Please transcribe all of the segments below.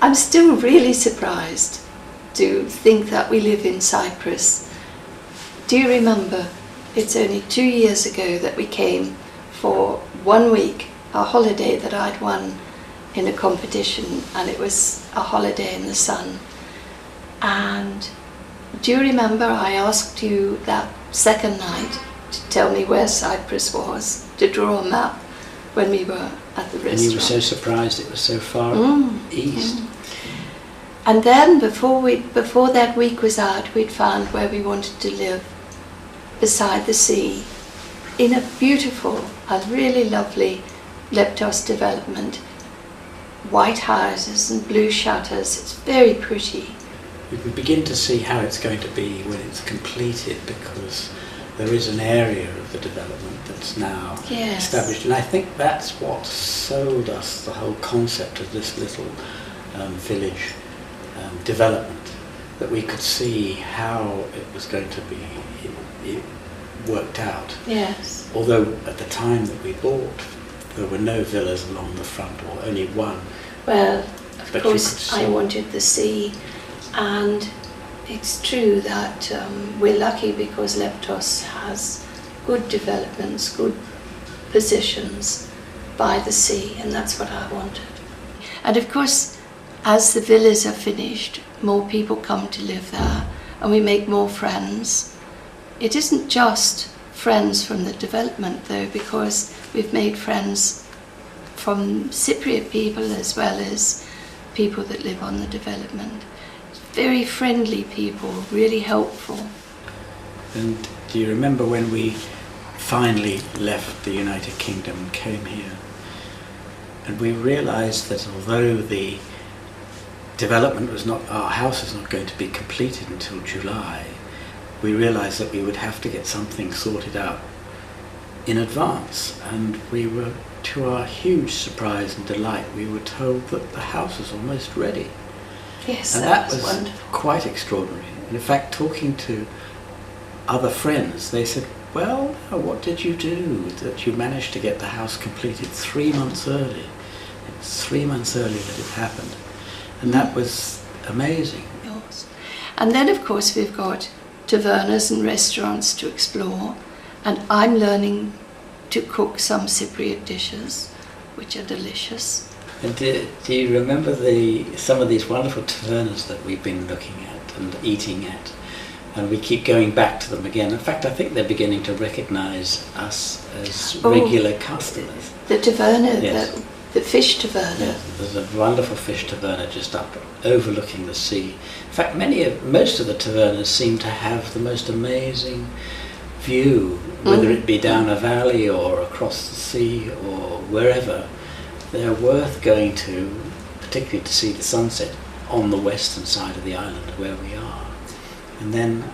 I'm still really surprised to think that we live in Cyprus. Do you remember? It's only 2 years ago that we came for 1 week, a holiday that I'd won in a competition, and it was a holiday in the sun. And do you remember I asked you that second night to tell me where Cyprus was, to draw a map when we were at the restaurant? And you were so surprised it was so far east. And then before that week was out, we'd found where we wanted to live, beside the sea, in a beautiful, a really lovely Leptos development. White houses and blue shutters, it's very pretty. We begin to see how it's going to be when it's completed, because there is an area of the development that's now established, and I think that's what sold us the whole concept of this little village development, that we could see how it was going to be it worked out. Yes. Although at the time that we bought, there were no villas along the front, or only one. Well, of course I wanted the sea, and it's true that we're lucky because Leptos has good developments, good positions by the sea, and that's what I wanted. And of course, as the villas are finished, more people come to live there, and we make more friends. It isn't just friends from the development though, because we've made friends from Cypriot people as well as people that live on the development. Very friendly people, really helpful. And do you remember when we finally left the United Kingdom and came here? And we realised that although the development was not, our house was not going to be completed until July, we realised that we would have to get something sorted out in advance. And we were, to our huge surprise and delight, we were told that the house was almost ready. Yes, and that was wonderful. Quite extraordinary. And in fact, talking to other friends, they said, well, what did you do that you managed to get the house completed 3 months early? It's 3 months early that it happened. And that was amazing. Yes. And then of course we've got tavernas and restaurants to explore, and I'm learning to cook some Cypriot dishes, which are delicious. And do you remember some of these wonderful tavernas that we've been looking at and eating at? And we keep going back to them again. In fact, I think they're beginning to recognise us as regular customers. The taverna, yes. the fish taverna. Yes, there's a wonderful fish taverna just up overlooking the sea. In fact, most of the tavernas seem to have the most amazing view, whether it be down a valley or across the sea or wherever. They're worth going to, particularly to see the sunset on the western side of the island where we are. And then,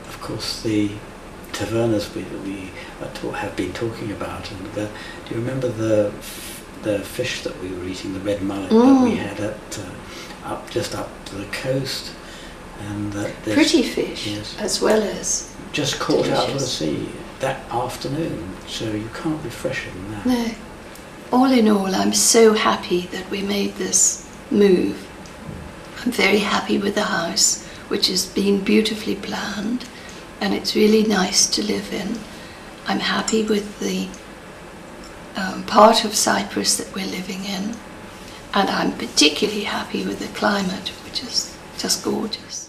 of course, the tavernas we have been talking about. And do you remember the fish that we were eating, the red mullet that we had just up to the coast? And pretty fish, yes, as well as just caught out of the sea that afternoon. So you can't be fresher than that. No. All in all, I'm so happy that we made this move. I'm very happy with the house, which has been beautifully planned, and it's really nice to live in. I'm happy with the part of Cyprus that we're living in, and I'm particularly happy with the climate, which is just gorgeous.